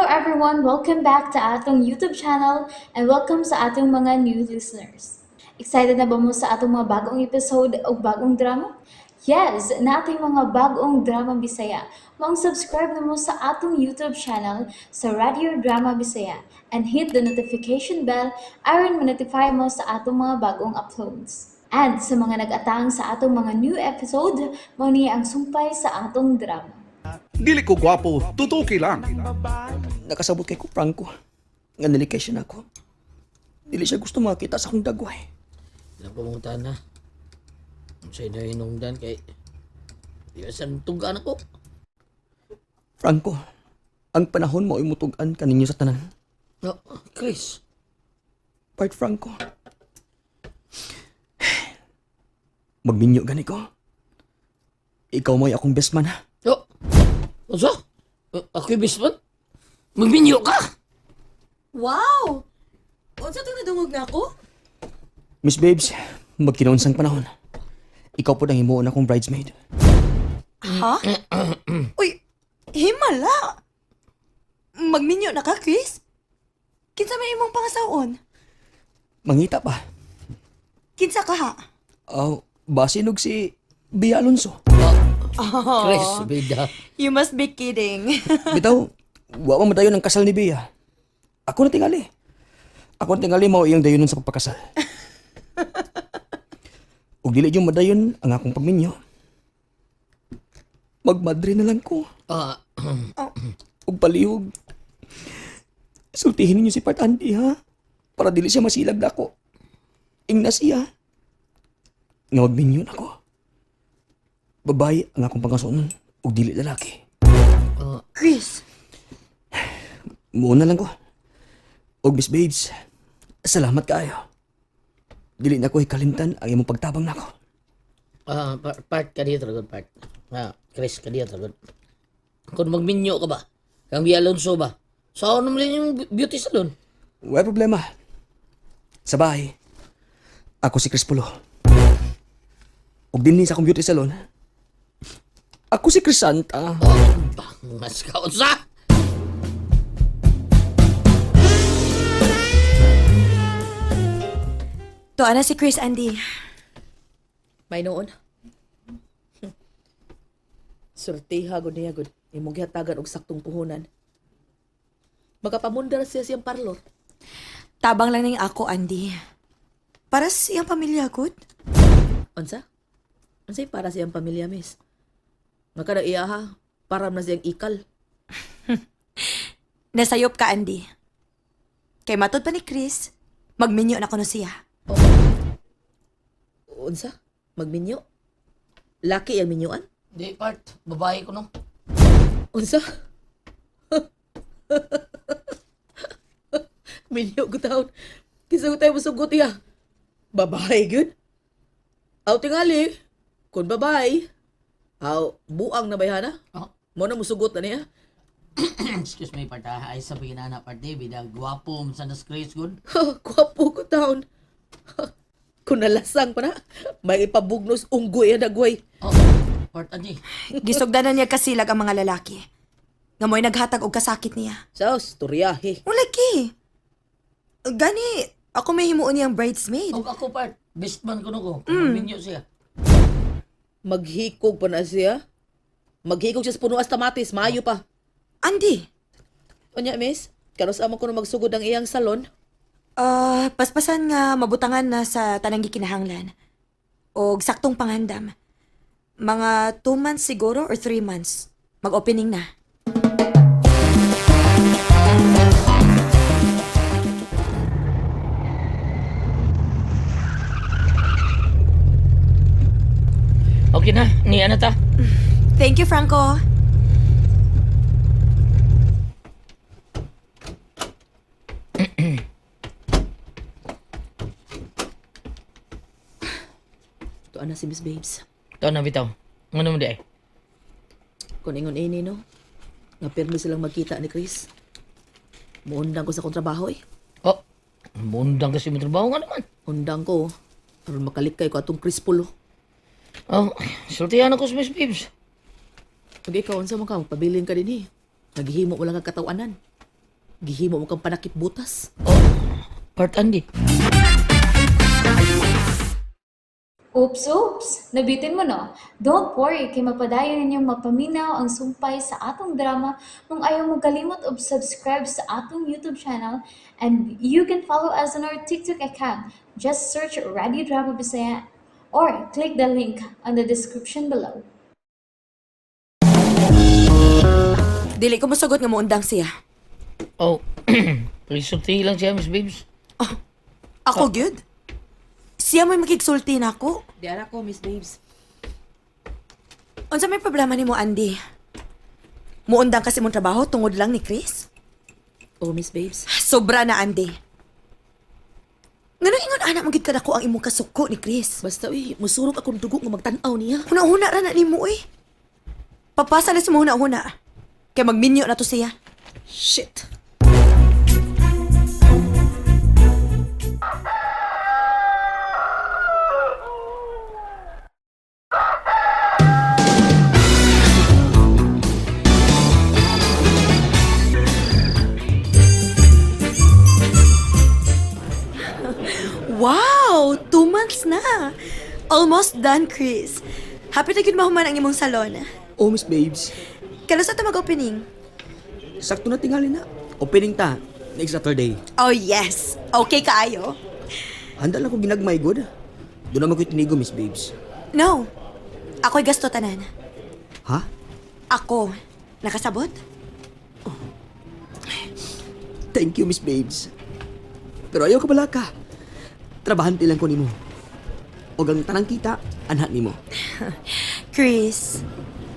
everyone, welcome back to atong YouTube channel and welcome sa atong mga new listeners. Excited na ba mo sa atong mga bagong episode o bagong drama? Yes, na ating mga bagong drama Bisaya. Mag-subscribe na mo sa atong YouTube channel sa Radio Drama Bisaya and hit the notification bell aron ma-notify mo sa atong mga bagong uploads. And sa mga nag-atang sa atong mga new episode, mo niya ang sumpay sa atong drama. Dili ko gwapo, tutuki lang. Nakasabot kay ko Franco. Nga nalikay siya na ako. Dili siya gusto makita sa akong dagway. Ilang pumunta na. Sa'yo na hinungdan kay... Di ba saan tugaan ako? Franco, ang panahon mo ay mutugan kaninyo sa tanan. No, Chris. Part Franco. Magminyo gani ko. Ikaw mo'y akong best man ha. Yo! Ano? Ako yung bisman? Magminyo ka! Wow! Unsa to nadungog na ako? Miss Babes, magkinaunsang panahon. Ikaw po nang himuon akong bridesmaid. Ha? Uy, himala! Magminyo na ka, Chris? Kinsa may imong pangasaon? Mangita pa. Kinsa ka ha? Basinog si Bia Alonso. Chris, bida. You must be kidding. Bitaw, wa man madayon ang kasal ni Bia. Ako na tingali. Ako na tingali mao iyang dayonon sa pagpakasal. Ug dili yung madayon ang akong pagminyo. Magmadre na lang ko. Ug palihog. Sultihin ninyo si Part Andy ha. Para dili siya masilag na ako. Ingna siya. Nga magminyo na ako. Babae ang akong pangasunon ug dili lalaki. Chris, Muna lang ko. Og Miss Babes, salamat kaayo. Dili na ko ikalimtan ang imong pagtabang nako. Part ka dito, Dragon Part. Chris, ka dito, Dragon. Kung magminyo ka ba? Kang Bia Alonso ba? Saan naman yung beauty salon? Wala problema. Sa bahay, ako si Chris Pulo. Og dinhi sa akong beauty salon, ako si Chris Santa. Bangas ka, unsa? to ana si Chris Andy. May noon. Surtiha gud niya gud. Imong gihatagan og saktong puhunan. Magapamundar siya siyang parlor. Tabang lang ning ako, Andy. Para sa siyang pamilya gud. Unsa? Unsay para siyang pamilya, miss? Makada iya ha, para na siyang ikal. Nasayop ka, Andy. Kay matod pa ni Chris, magminyo na kuno siya. Unsa? Magminyo? Laki ang minyoan? Di, Part. Babae ko, no? Unsa? Minyo ko taon. Kisa ko tayo masugot iya. Babae, good? Aw tingali. Kung babae. Aw, buang na bayana. Oh. Mo na musugot na niya. Excuse me, Part. Ay sabihin na Part David. Gwapo, sa Chris, good. Kwapo ko taon. Kung nalasang pa na, may ipabugnos unggoy ang dagway. Oh, Part Adi. Gisugdanan niya kasilag ang mga lalaki. Nga mo'y naghatag og kasakit niya. Saos, turyahe. Ulaki! Gani, ako may himuon niyang bridesmaid. O ako, Part. Best man ko, no ko. Kung magminyo siya. Maghikog pa na siya. Maghikog siya sa puno as tamatis, mayo pa. Andy, Onya, miss, kanos amo ko na magsugod ang iyang salon? paspasan nga mabutangan na sa tanang gikinahanglan. Og saktong panghandam. Mga 2 months siguro or 3 months. Mag-opening na. Okay na, niya na ta. Thank you, Franco. Ito na si Miss Babes. Ito na, bitaw. Ano mo di ay? Kung ingon ini, no? Nga pirmi silang magkita ni Chris. Muundang ko sa kontrabaho eh. Oh, bundang kasi may trabaho nga naman. Undang ko. Aron makalikay ko atong Chris Pulo. Oh, sultihan ako sa Miss Babes. Pag ikaw, unsa man ka, pabilin ka din eh. Naghihimo wala kang katawanan. Gihimo mo kang panakip butas. Oh, Part Andy. Oops! Nabitin mo no? Don't worry, kay mapadayon ninyong mapaminaw ang sumpay sa atong drama kung ayaw mo kalimot og subscribe sa atong YouTube channel and you can follow us on our TikTok account. Just search Radio Drama Bisaya or click the link on the description below. Dili ko masagot nga muundang siya. Oh, prisulti lang siya, Miss Babes. Ako gyud. Siya may makigsulti na ako. Diara ko, Miss Babes. Unsa may problema nimo, Andy? Muundang kasi mong trabaho tungod lang ni Chris? Oh, Miss Babes. Sobra na, Andy. Ngano ingon anak magid kada ko ang imong kasuko ni Chris? Basta, uy, musurog akong dugo nga magtanaw niya. Huna-huna ra na nimo eh. Papasa na si mo huna-huna. Kaya magminyo na to siya. Shit. Wow! 2 months na. Almost done, Chris. Happy na gid mahuman ang imong salon. Oh, Miss Babes. Kailan sa ta mag-opening? Sakto na tingali na. Opening ta. Next Saturday. Oh, yes. Okay kaayo? Handa lang ko ginagmay good. Doon naman ko tinigo, Miss Babes. No. Ako'y gasto tanan. Ha? Ako. Nakasabot? Thank you, Miss Babes. Pero ayaw ka bala ka. Trabahante lang ko nimo. O ang tanang kita, anha nimo. Chris,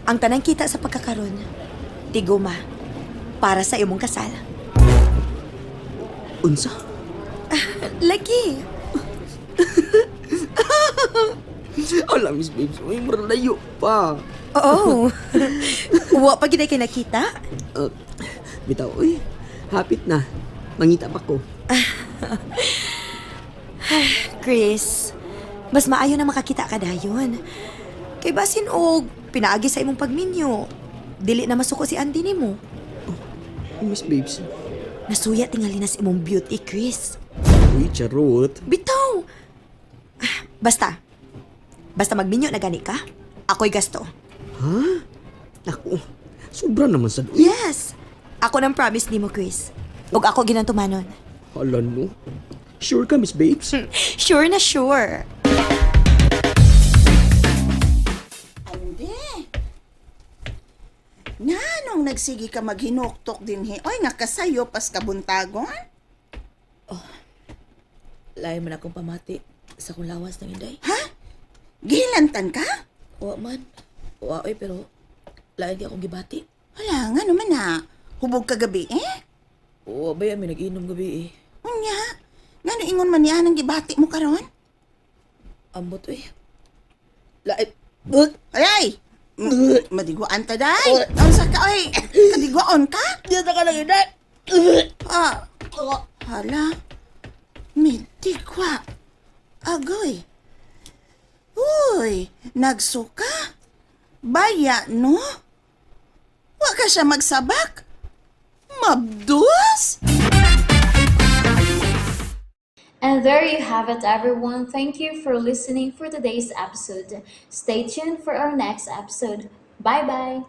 ang tanang kita sa pagkakaroon, tiguma, para sa imong kasal. Unsa? Lagi. Ala, Miss Babes. Uy, mura layo pa. Oo. Wa pa gid kay nakita. Bitaw, uy. Hapit na. Mangita pa ko. Chris, mas maayo na makakita ka dayon. Kay basin og pinaagi sa imong pagminyo. Dili na masuko si Andy nimo. Miss Babes. Nasuya tingali na sa imong beauty, Chris. Uy, charot. Bitaw. Basta. Basta magminyo na gani ka, ako'y gasto. Ha? Naku, sobra naman sa Yes. Ako nang promise nimo, Chris. Ug ako ginantumanon. Halan mo. Sure ka, Miss Babes? Sure na sure. Ande. Nganong nagsigi ka maghinuktok din he? Oy, nga kasayo pas kabuntagon? Layo man akong pamati sa kong lawas ng Inday. Gihilantan ka? Wa man. Wa, oy, pero layo di akong gibati. Wala nga naman na. Hubog ka gabi eh? Wa ba yan, may nag-inom gabi eh. Unya, ngano ingon man niya nang gibati mo karon? Ambot, oy. Layo. Ay ay! Madiguan ta day! Ang sa ka, oy! Kadiguan ka? Dito ka lang, Inday! Ah, hala. Midigwa. Agoy. Uy, nagsuka? Baya, no? Wa ka siya magsabak? Mabdus? And there you have it, everyone. Thank you for listening for today's episode. Stay tuned for our next episode. Bye bye.